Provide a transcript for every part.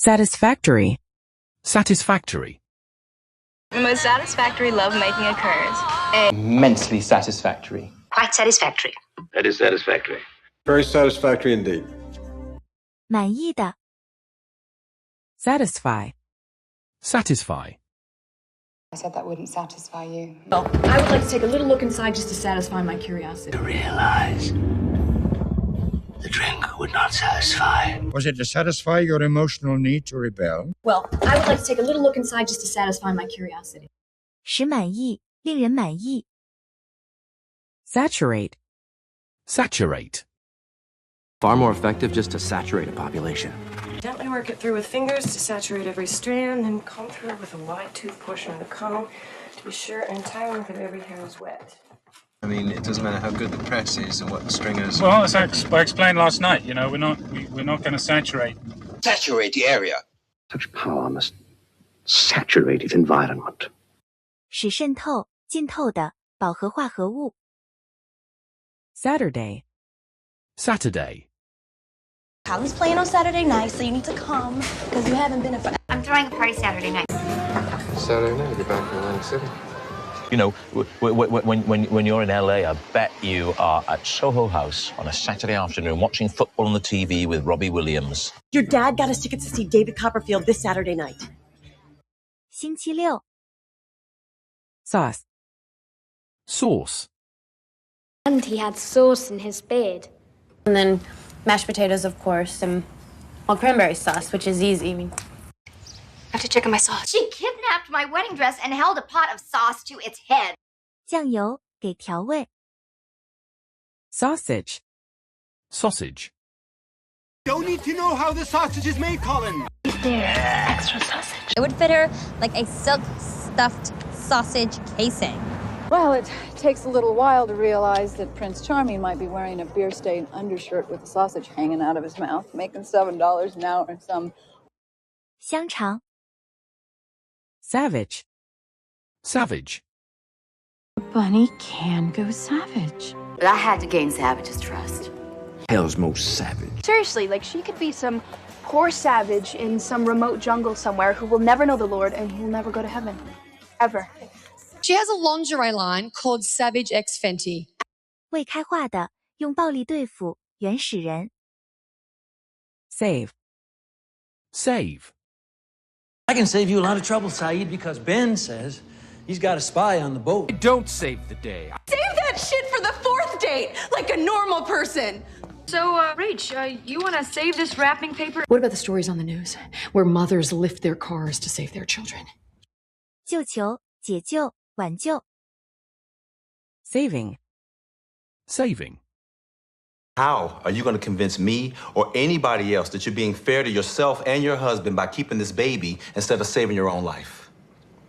Satisfactory. Satisfactory. The most satisfactory lovemaking occurs. Immensely satisfactory. Quite satisfactory. That is satisfactory. Very satisfactory indeed. 满意的 Satisfy. Satisfy. I said that wouldn't satisfy you. Well, I would like to take a little look inside just to satisfy my curiosity. To realize the drink would not satisfy. Was it to satisfy your emotional need to rebel? Well, I would like to take a little look inside just to satisfy my curiosity. 使满意令人满意 Saturate. Saturate. Far more effective just to saturate a population. Gently work it through with fingers to saturate every strand, then comb through with a wide tooth portion of the comb to be sure and entirely that every hair is wet. I mean, it doesn't matter how good the press is or what the stringers. Well, as I explained last night, you know, we're not going to saturate. Saturate the area. Such power must saturate its environment. 使渗透浸透的饱和化合物 Saturday. Saturday. Kylie's playing on Saturday night, so you need to come because you haven't been in. I'm throwing a party Saturday night. Saturday night, you're back in Atlantic City. You know, when you're in LA, I bet you are at Soho House on a Saturday afternoon watching football on the TV with Robbie Williams. Your dad got us tickets to see David Copperfield this Saturday night. 星期六 Sauce. Sauce. And he had sauce in his beard. And then mashed potatoes, of course, and cranberry sauce, which is easy. I have to check on my sauce. She kidnapped my wedding dress and held a pot of sauce to its head. 酱油给调味 Sausage. Sausage. Don't need to know how the sausage is made, Colin. There's extra sausage. It would fit her like a silk stuffed sausage casing. Well, it takes a little while to realize that Prince Charming might be wearing a beer-stained undershirt with a sausage hanging out of his mouth, making $7 an hour in some... 香肠 Savage. Savage. Bunny can go savage. But I had to gain Savage's trust. Hell's most savage. Seriously, like she could be some poor savage in some remote jungle somewhere who will never know the Lord and who will never go to heaven. Ever. She has a lingerie line called Savage X Fenty. 未开化的用暴力对付原始人 Save. Save. I can save you a lot of trouble, Saeed, because Ben says he's got a spy on the boat. Don't save the day. Save that shit for the fourth date, like a normal person. So, Rach, you want to save this wrapping paper? What about the stories on the news where mothers lift their cars to save their children? 救球解救挽救 Saving. Saving. How are you going to convince me or anybody else that you're being fair to yourself and your husband by keeping this baby instead of saving your own life?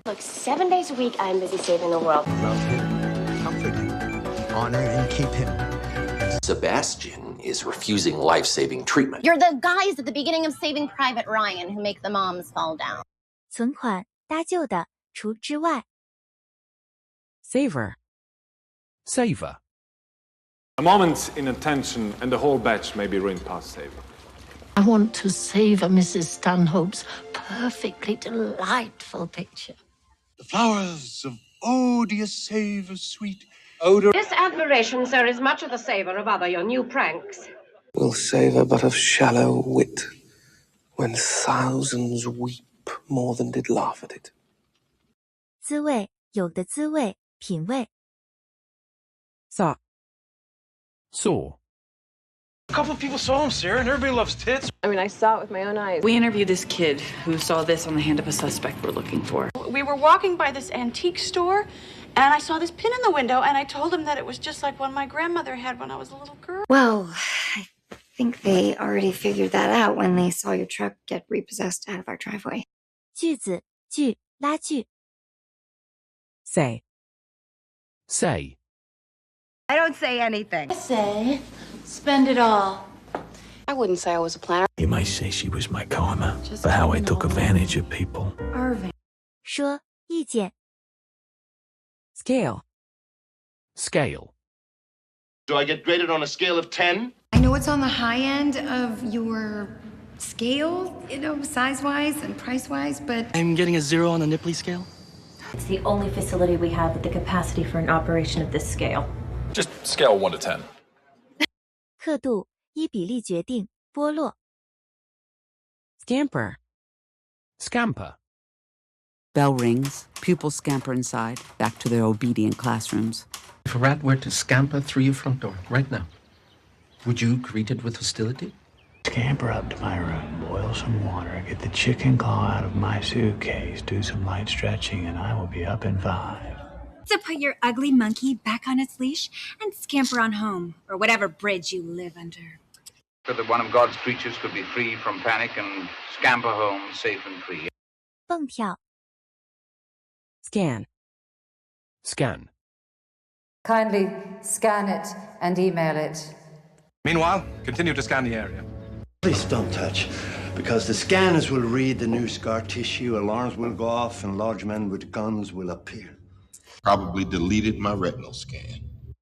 Look, 7 days a week, I'm busy saving the world. Love him, comfort him, honor and keep him. Sebastian is refusing life-saving treatment. You're the guys at the beginning of Saving Private Ryan who make the moms fall down. 存款搭救的除之外 Savor. Savor. A moment in attention and the whole batch may be ruined past savor. I want to savor Mrs. Stanhope's perfectly delightful picture. The flowers of odious savor, sweet odor. This admiration, sir, is much of the savor of other your new pranks. Will savor but of shallow wit, when thousands weep more than did laugh at it. 滋味有的滋味品味 Saw. Saw. A couple of people saw him, Sarah, and everybody loves tits. I mean, I saw it with my own eyes. We interviewed this kid who saw this on the hand of a suspect we're looking for. We were walking by this antique store, and I saw this pin in the window, and I told him that it was just like one my grandmother had when I was a little girl. Well, I think they already figured that out when they saw your truck get repossessed out of our driveway. 句子句拉句 Say. Say. I don't say anything. I say, spend it all. I wouldn't say I was a planner. You might say she was my karma for how I took advantage of people. Irving. 说意见 Scale. Scale. Do I get graded on a scale of 10? I know it's on the high end of your scale, size-wise and price-wise, but... I'm getting a 0 on the Nipley scale. It's the only facility we have with the capacity for an operation of this scale. Just scale 1 to 10. 刻度依比例决定，剥落。Scamper. Scamper. Bell rings, pupils scamper inside, back to their obedient classrooms. If a rat were to scamper through your front door right now, would you greet it with hostility? Scamper up to my room, boil some water, get the chicken claw out of my suitcase, do some light stretching, and I will be up in 5. To put your ugly monkey back on its leash and scamper on home, or whatever bridge you live under. So that one of God's creatures could be free from panic and scamper home safe and free. 蹦跳。Scan. Scan. Kindly scan it and email it. Meanwhile, continue to scan the area. Please don't touch, because the scanners will read the new scar tissue, alarms will go off, and large men with guns will appear. Probably deleted my retinal scan.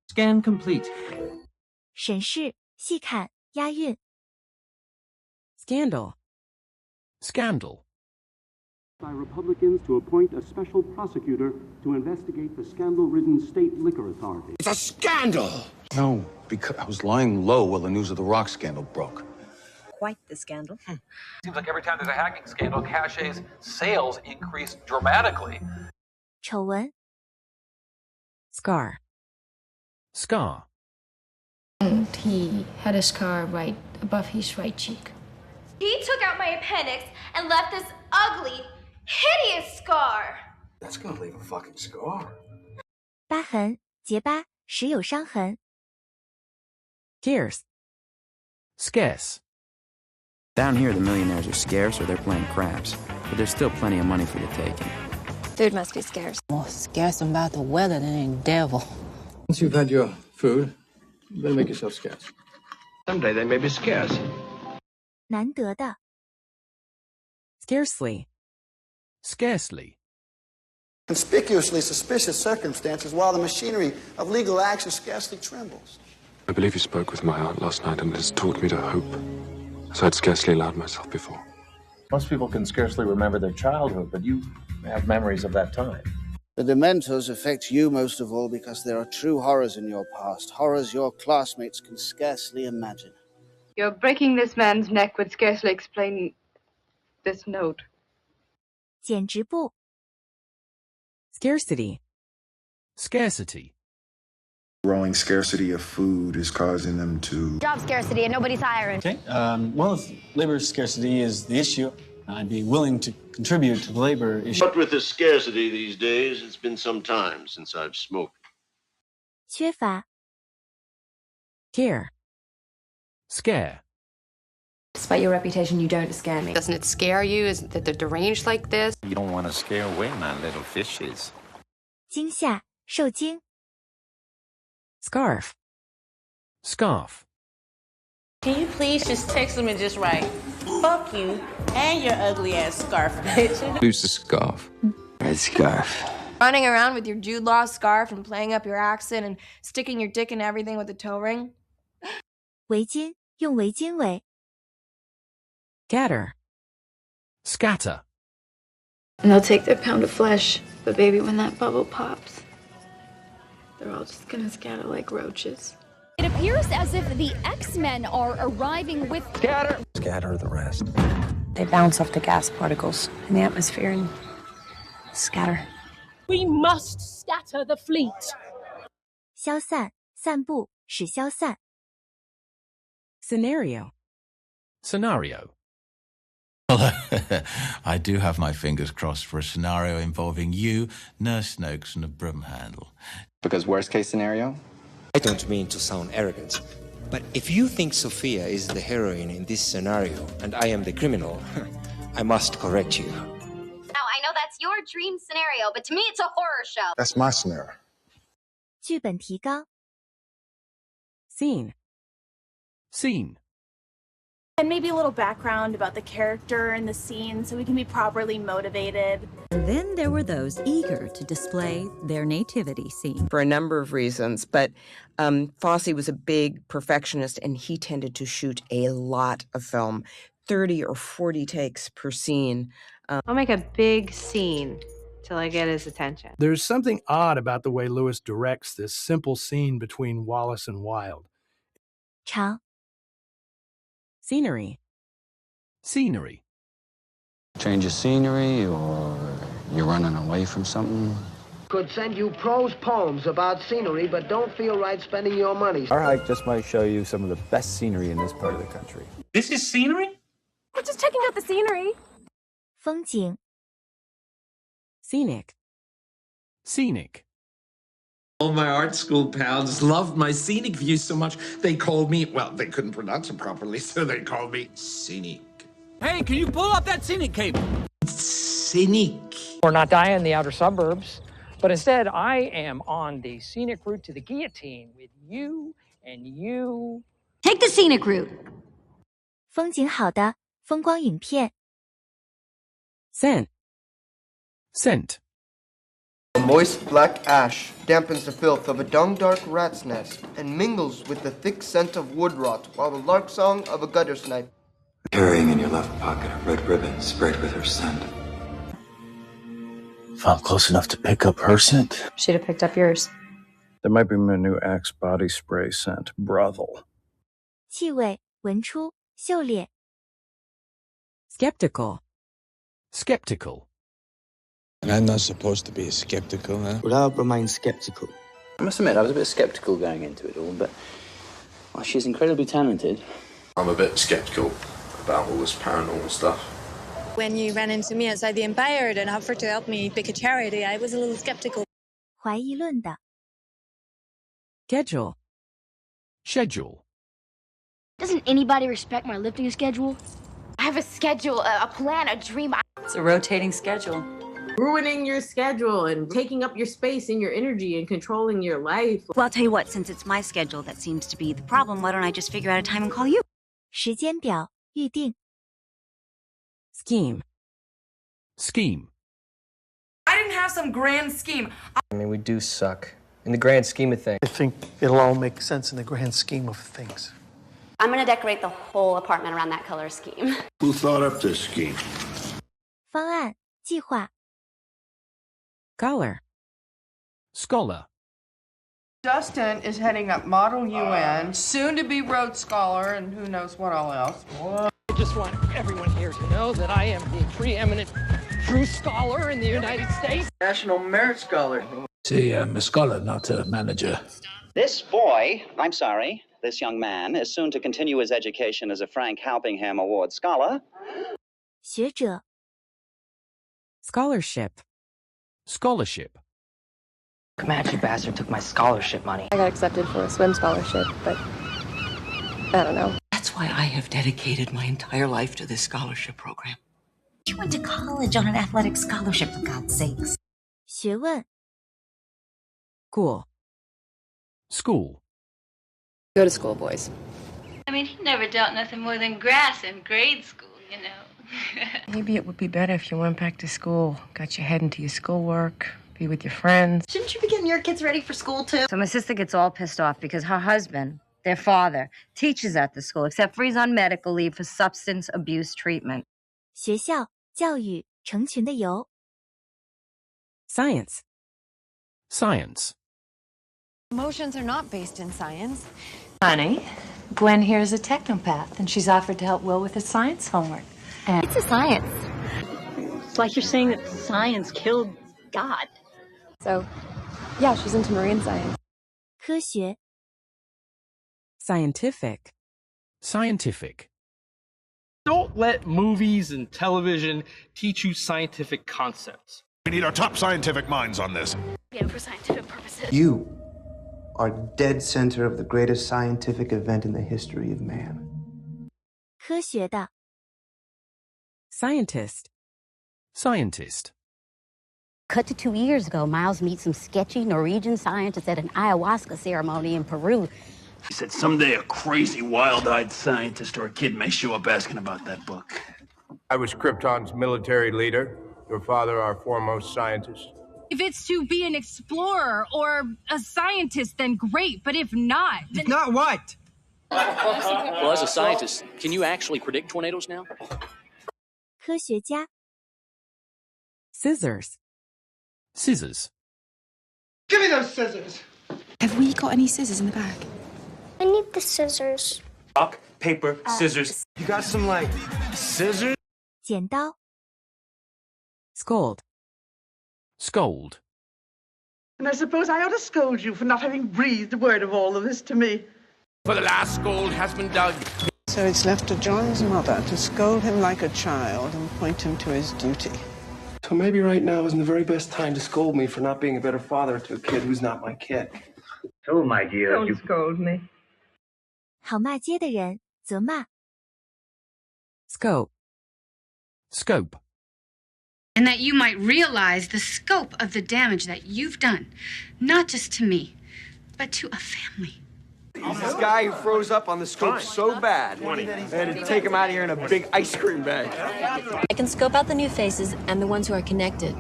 Scan complete. 审视、细看、押韵。Scandal. Scandal. By Republicans to appoint a special prosecutor to investigate the scandal-ridden state liquor authority. It's a scandal! No, because I was lying low while the news of the rock scandal broke. Quite the scandal. Seems like every time there's a hacking scandal, Cachet's sales increase dramatically. 丑闻。Scar. Scar. And he had a scar right above his right cheek. He took out my appendix and left this ugly, hideous scar. That's gonna leave a fucking scar. 疤痕、结疤，时有伤痕。Scarce. Scarce. Down here, the millionaires are scarce or they're playing craps, but there's still plenty of money for the taking. Food must be scarce. More scarce about the weather than any devil. Once you've had your food, you better make yourself scarce. Someday they may be scarce. 难得的。Scarcely. Scarcely. Conspicuously suspicious circumstances while the machinery of legal action scarcely trembles. I believe you spoke with my aunt last night and has taught me to hope, as I'd scarcely allowed myself before. Most people can scarcely remember their childhood, but you have memories of that time. The Dementors affect you most of all because there are true horrors in your past, horrors your classmates can scarcely imagine. Your breaking this man's neck would scarcely explain this note. 简直不。Scarcity. Scarcity. Growing scarcity of food is causing them to... Job scarcity and nobody's hiring. Okay, well, if labor scarcity is the issue, I'd be willing to contribute to the labor issue. But with the scarcity these days, it's been some time since I've smoked. 缺乏。Scare. Scare. Despite your reputation, you don't scare me. Doesn't it scare you? Isn't that they're deranged like this? You don't want to scare away my little fishes. 惊吓、受惊。Scarf. Scarf. Can you please just text them and just write, fuck you and your ugly ass scarf, bitch? Who's the scarf? Red scarf. Running around with your Jude Law scarf and playing up your accent and sticking your dick in everything with a toe ring. 围巾，用围巾围。Scatter. Scatter. And they'll take their pound of flesh, but baby, when that bubble pops, they're all just gonna scatter like roaches. It appears as if the X-Men are arriving with... Scatter! Scatter the rest. They bounce off the gas particles in the atmosphere and scatter. We must scatter the fleet. 消散，散步，使消散。Scenario. Scenario. Well, I do have my fingers crossed for a scenario involving you, Nurse Snokes, and a broom handle. Because worst case scenario? I don't mean to sound arrogant, but if you think Sophia is the heroine in this scenario and I am the criminal, I must correct you. Now, I know that's your dream scenario, but to me it's a horror show. That's my scenario. 剧本提纲。Scene. Scene. And maybe a little background about the character and the scene so we can be properly motivated. And then there were those eager to display their nativity scene. For a number of reasons, but Fosse was a big perfectionist and he tended to shoot a lot of film 30 or 40 takes per scene. I'll make a big scene till I get his attention. There's something odd about the way Lewis directs this simple scene between Wallace and Wilde. 长 Scenery. Scenery. Change of scenery, or you're running away from something? Could send you prose poems about scenery, but don't feel right spending your money. Our hike just might show you some of the best scenery in this part of the country. This is scenery? We're just checking out the scenery. 风景 Scenic. Scenic. All my art school pals loved my scenic views so much, they called me, well, they couldn't pronounce it properly, so they called me Scenic. Hey, can you pull up that scenic cable? Scenic. We're not dying in the outer suburbs, but instead I am on the scenic route to the guillotine with you and you. Take the scenic route. 风景好的风光影片 Scent. Scent. A moist black ash dampens the filth of a dung-dark rat's nest and mingles with the thick scent of wood rot while the lark song of a gutter snipe. Carrying in your left pocket a red ribbon sprayed with her scent. If I'm close enough to pick up her scent, She'd have picked up yours. that might be my new Axe body spray scent, Brothel. 气味闻出嗅猎 Skeptical. Skeptical. And I'm not supposed to be skeptical, huh? Well, I'll remain skeptical. I must admit, I was a bit skeptical going into it all, but well, she's incredibly talented. I'm a bit skeptical about all this paranormal stuff. When you ran into me outside the Empire and offered to help me pick a charity, I was a little skeptical. 怀疑论的 Schedule. Schedule. Doesn't anybody respect my lifting schedule? I have a schedule, a plan, a dream. It's a rotating schedule. Ruining your schedule and taking up your space and your energy and controlling your life. Well, I'll tell you what, since it's my schedule that seems to be the problem, why don't I just figure out a time and call you? 时间表预定 Scheme. Scheme. I didn't have some grand scheme. I mean, we do suck. In the grand scheme of things. I think it'll all make sense in the grand scheme of things. I'm gonna decorate the whole apartment around that color scheme. Who thought up this scheme? 方案计划 Scholar. Scholar. Justin is heading up Model UN, soon to be Rhodes Scholar, and who knows what all else. I just want everyone here to know that I am the preeminent true scholar in the United States. National Merit Scholar. See, I'm a scholar, not a manager. This boy, I'm sorry, this young man is soon to continue his education as a Frank Halpingham Award scholar. 学者 Scholarship. Scholarship. Comanche bastard took my scholarship money. I got accepted for a swim scholarship, but I don't know. That's why I have dedicated my entire life to this scholarship program. You went to college on an athletic scholarship, for God's sakes. 学问 School. School. Go to school, boys. I mean, he never dealt nothing more than grass in grade school, you know. Maybe it would be better if you went back to school, got your head into your schoolwork, be with your friends. Shouldn't you be getting your kids ready for school, too? So my sister gets all pissed off because her husband, their father, teaches at the school, except for he's on medical leave for substance abuse treatment. 学校教育成群的游 Science. Science. Emotions are not based in science. Honey, Gwen here is a technopath, and she's offered to help Will with his science homework. And It's a science. It's like you're saying that science killed God. So, yeah, she's into marine science. 科学 Scientific. Scientific. Don't let movies and television teach you scientific concepts. We need our top scientific minds on this. Yeah, for scientific purposes. You are dead center of the greatest scientific event in the history of man. 科学的 Scientist. Scientist. Cut to 2 years ago, Miles meets some sketchy Norwegian scientists at an ayahuasca ceremony in Peru. He said someday a crazy, wild-eyed scientist or a kid may show up asking about that book. I was Krypton's military leader. Your father, our foremost scientist. If it's to be an explorer or a scientist, then great. But if not, then... If not what? Well, as a scientist, can you actually predict tornadoes now? 科学家 Scissors. Scissors. Give me those scissors. Have we got any scissors in the bag? I need the scissors. Rock, paper, scissors. You got some, like, scissors? 剪刀 Scold. Scold. And I suppose I ought to scold you for not having breathed a word of all of this to me. For the last scold has been dug. So it's left to John's mother to scold him like a child and point him to his duty. So maybe right now isn't the very best time to scold me for not being a better father to a kid who's not my kid. So, my dear, Don't scold me. 好骂街的人责骂 Scope. Scope. And that you might realize the scope of the damage that you've done, not just to me, but to a family. He's this guy who froze up on the scope so bad, they had to take him out of here in a big ice cream bag. I can scope out the new faces and the ones who are connected.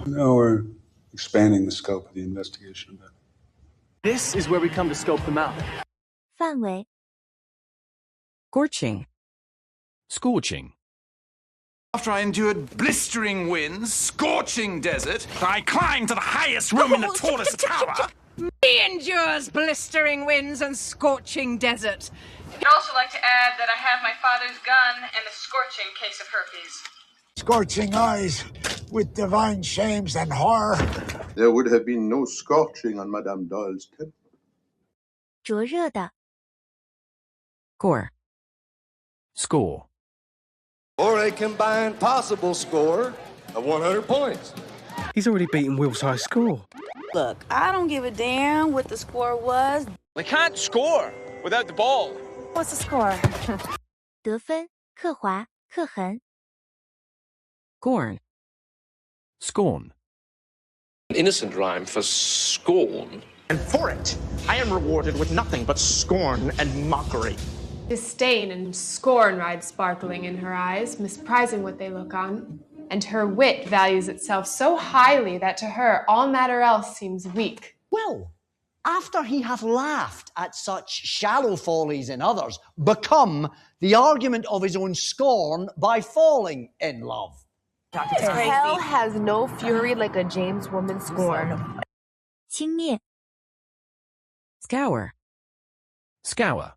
No, we're expanding the scope of the investigation a bit. This is where we come to scope them out. 范围 Scorching. Scorching. After I endured blistering winds, scorching desert, I climbed to the highest room in the tallest tower. He endures blistering winds and scorching desert. I'd also like to add that I have my father's gun and a scorching case of herpes. Scorching eyes with divine shames and horror. There would have been no scorching on Madame Doll's temple. 灼热的 Score. Score. Or a combined possible score of 100 points. He's already beaten Will's high score. Look, I don't give a damn what the score was. They can't score without the ball. What's the score? 得分刻划刻痕 Scorn. Scorn. An innocent rhyme for scorn. And for it, I am rewarded with nothing but scorn and mockery. Disdain and scorn ride sparkling in her eyes, misprizing what they look on. And her wit values itself so highly that to her all matter else seems weak. Well, after he hath laughed at such shallow follies in others, become the argument of his own scorn by falling in love. Hell has no fury like a James woman scorn. 轻蔑 Scour. Scour.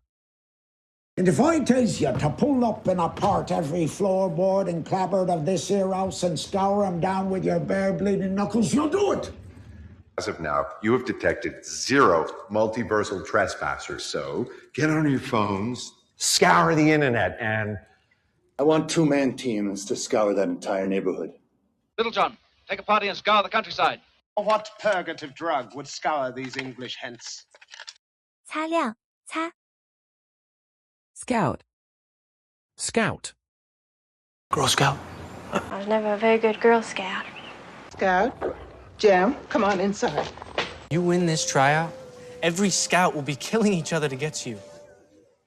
And if I tells you to pull up and apart every floorboard and cupboard of this here house and scour 'em down with your bare bleeding knuckles, you'll do it. As of now, you have detected 0 multiversal trespassers, so get on your phones, Scour the internet, and I want 2-man teams to scour that entire neighborhood. Little John, take a party and scour the countryside. What purgative drug would scour these English hents? 擦亮擦 Scout. Scout. Girl Scout. I was never a very good Girl Scout. Scout, Jam, come on inside. You win this tryout, every scout will be killing each other to get to you.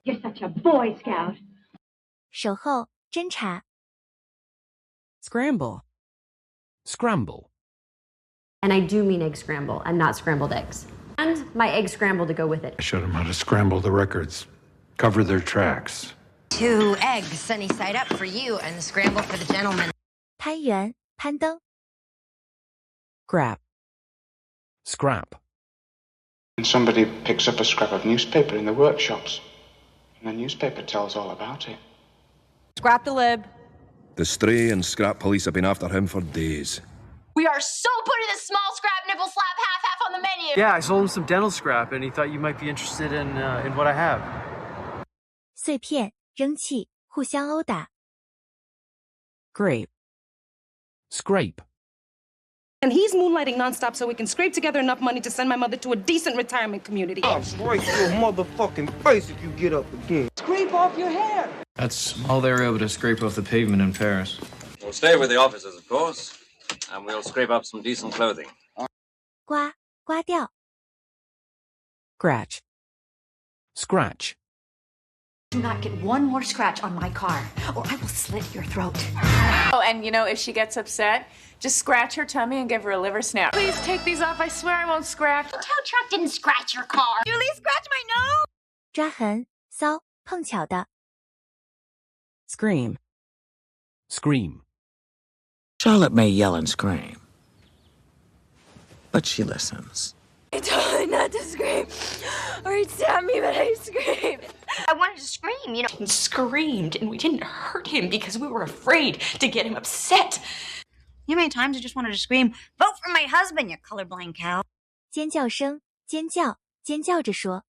You're such a Boy Scout. 守候侦查 Scramble. Scramble. And I do mean egg scramble and not scrambled eggs. And my egg scramble to go with it. I showed them how to scramble the records, cover their tracks. 2 eggs sunny side up for you and the scramble for the gentleman. 攀援攀登 Scrap. Scrap. And somebody picks up a scrap of newspaper in the workshops, and the newspaper tells all about it. Scrap the lib. The stray and scrap police have been after him for days. We are so putting the small scrap nipple slap half on the menu. Yeah, I sold him some dental scrap, and he thought you might be interested in what I have. 碎片扔弃互相殴打 Grape. Scrape. And he's moonlighting nonstop so we can scrape together enough money to send my mother to a decent retirement community. I'll break your motherfucking face if you get up again. Scrape off your hair. That's all they were able to scrape off the pavement in Paris. We'll stay with the officers, of course, and we'll scrape up some decent clothing. 刮刮掉 Scratch. Scratch. Do not get one more scratch on my car, or I will slit your throat. Oh, and you know, if she gets upset, just scratch her tummy and give her a liver snap. Please take these off. I swear I won't scratch. The tow truck didn't scratch your car. Julie, scratch my nose. 抓痕骚，碰巧的。 Scream. Scream. Charlotte may yell and scream, but she listens. I told her not to scream, or he'd stab me, but I screamed. I wanted to scream, you know. And screamed, and we didn't hurt him because we were afraid to get him upset. You know how many times I just wanted to scream, vote for my husband, you colorblind cow. 尖叫声，尖叫，尖叫着说。